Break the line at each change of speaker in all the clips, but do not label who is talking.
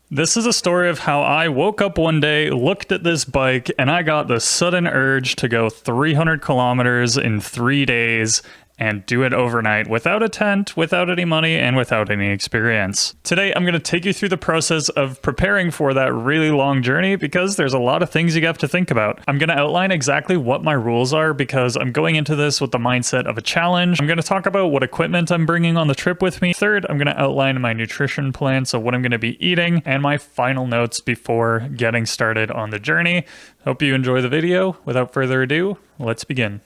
This is a story of how I woke up one day, looked at this bike, and I got the sudden urge to go 300 kilometers in 3 days and do it overnight without a tent, without any money, and without any experience. Today, I'm going to take you through the process of preparing for that really long journey because there's a lot of things you have to think about. I'm going to outline exactly what my rules are because I'm going into this with the mindset of a challenge. I'm going to talk about what equipment I'm bringing on the trip with me. Third, I'm going to outline my nutrition plan, so what I'm going to be eating, and my final notes before getting started on the journey. Hope you enjoy the video. Without further ado, let's begin.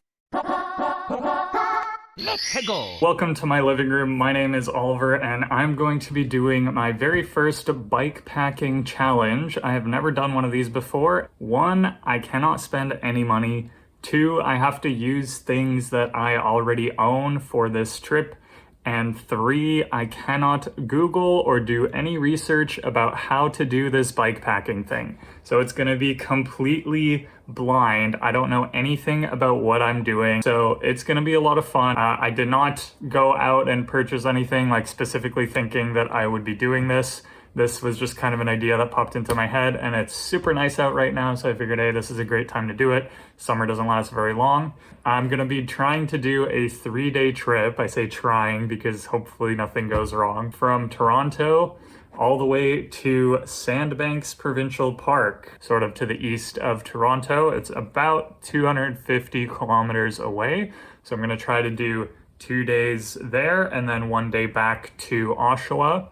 Let's go!
Welcome to my living room. My name is Oliver and I'm going to be doing my very first bike packing challenge. I have never done one of these before. 1, I cannot spend any money. 2, I have to use things that I already own for this trip. And 3, I cannot Google or do any research about how to do this bike packing thing. So it's gonna be completely blind. I don't know anything about what I'm doing. So it's gonna be a lot of fun. I did not go out and purchase anything like specifically thinking that I would be doing this. This was just kind of an idea that popped into my head, and it's super nice out right now, so I figured, hey, this is a great time to do it. Summer doesn't last very long. I'm gonna be trying to do a 3-day trip. I say trying because hopefully nothing goes wrong. From Toronto all the way to Sandbanks Provincial Park, sort of to the east of Toronto. It's about 250 kilometers away. So I'm gonna try to do 2 days there and then 1 day back to Oshawa.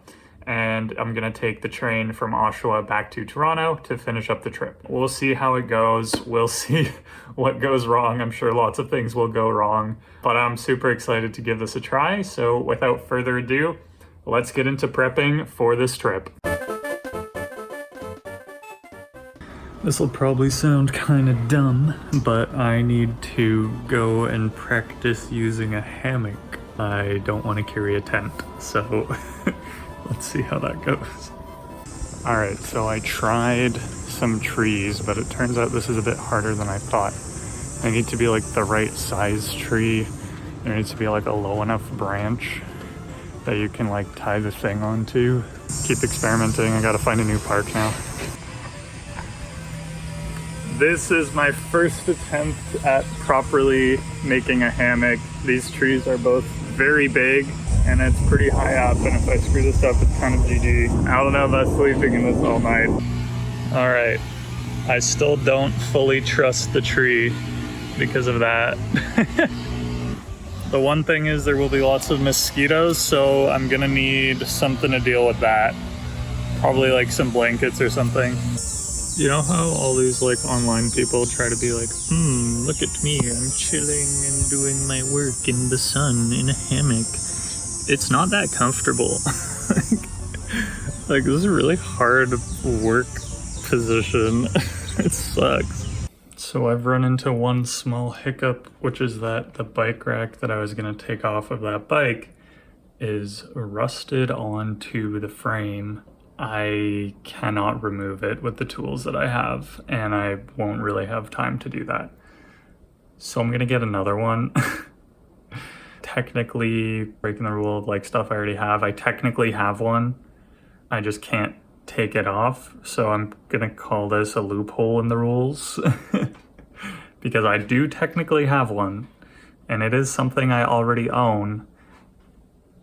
And I'm gonna take the train from Oshawa back to Toronto to finish up the trip. We'll see how it goes. We'll see what goes wrong. I'm sure lots of things will go wrong, but I'm super excited to give this a try. So without further ado, let's get into prepping for this trip. This will probably sound kind of dumb, but I need to go and practice using a hammock. I don't want to carry a tent, so let's see how that goes. All right, so I tried some trees, but it turns out this is a bit harder than I thought. I need to be like the right size tree. There needs to be like a low enough branch that you can like tie the thing onto. Keep experimenting. I gotta find a new park now. This is my first attempt at properly making a hammock. These trees are both very big and it's pretty high up, and if I screw this up, it's kind of GG. I don't know about sleeping in this all night. All right, I still don't fully trust the tree because of that. The one thing is there will be lots of mosquitoes, so I'm gonna need something to deal with that. Probably like some blankets or something. You know how all these like online people try to be like, look at me, I'm chilling and doing my work in the sun in a hammock. It's not that comfortable. like this is a really hard work position. It sucks. So I've run into one small hiccup, which is that the bike rack that I was gonna take off of that bike is rusted onto the frame. I cannot remove it with the tools that I have, and I won't really have time to do that. So I'm gonna get another one. Technically breaking the rule of like stuff I already have. I technically have one. I just can't take it off. So I'm gonna call this a loophole in the rules because I do technically have one and it is something I already own.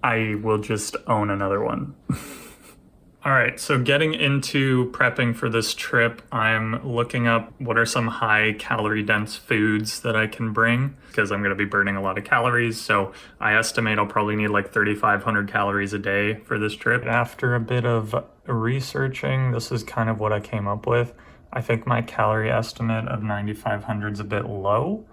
I will just own another one. All right, so getting into prepping for this trip, I'm looking up what are some high calorie dense foods that I can bring because I'm gonna be burning a lot of calories. So I estimate I'll probably need like 3,500 calories a day for this trip. After a bit of researching, this is kind of what I came up with. I think my calorie estimate of 9,500 is a bit low.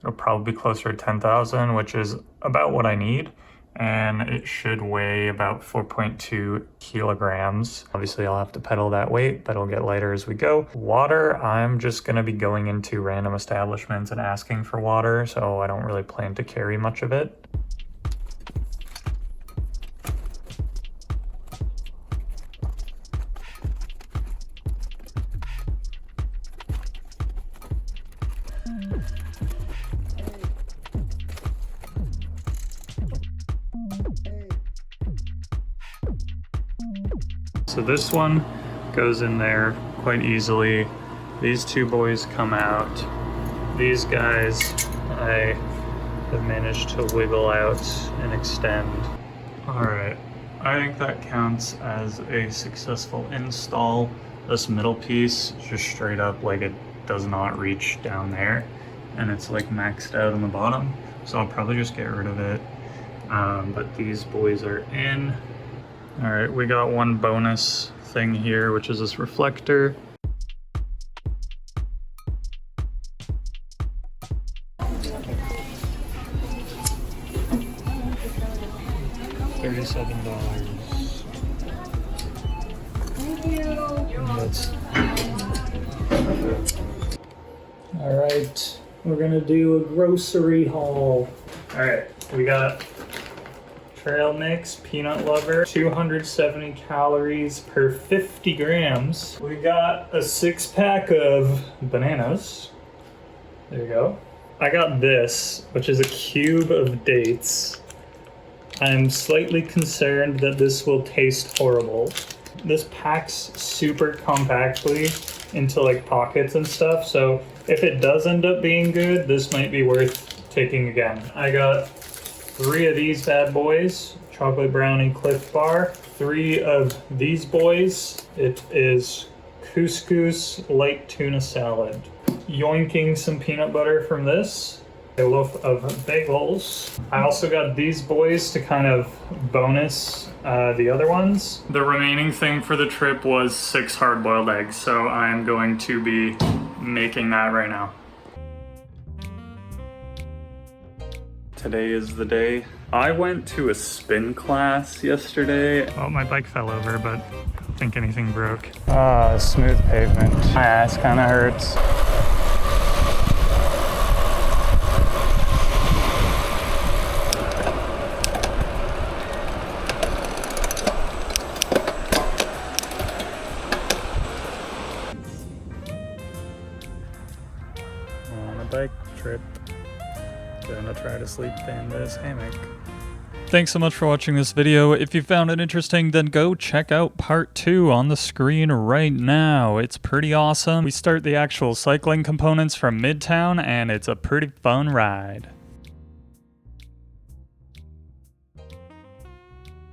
It'll probably be closer to 10,000, which is about what I need. And it should weigh about 4.2 kilograms. Obviously I'll have to pedal that weight, but it'll get lighter as we go. Water, I'm just gonna be going into random establishments and asking for water, so I don't really plan to carry much of it. So this one goes in there quite easily. These two boys come out. These guys I have managed to wiggle out and extend. All right, I think that counts as a successful install. This middle piece just straight up, like, it does not reach down there, and it's like maxed out on the bottom, so I'll probably just get rid of it. But these boys are in. All right, we got one bonus thing here, which is this reflector. $37.
Thank you.
All right, we're gonna do a grocery haul. All right, we got trail mix, peanut lover, 270 calories per 50 grams. We got a 6-pack of bananas. There you go. I got this, which is a cube of dates. I'm slightly concerned that this will taste horrible. This packs super compactly into like pockets and stuff, so if it does end up being good, this might be worth taking again. I got 3 of these bad boys, chocolate brownie Cliff Bar. 3 of these boys. It is couscous light tuna salad. Yoinking some peanut butter from this. A loaf of bagels. I also got these boys to kind of bonus the other ones. The remaining thing for the trip was 6 hard-boiled eggs, so I'm going to be making that right now. Today is the day. I went to a spin class yesterday. Oh, my bike fell over, but I don't think anything broke. Ah, smooth pavement. My ass kind of hurts. On a bike trip. Gonna try to sleep in this hammock. Thanks so much for watching this video. If you found it interesting, then go check out part 2 on the screen right now. It's pretty awesome. We start the actual cycling components from Midtown, and it's a pretty fun ride.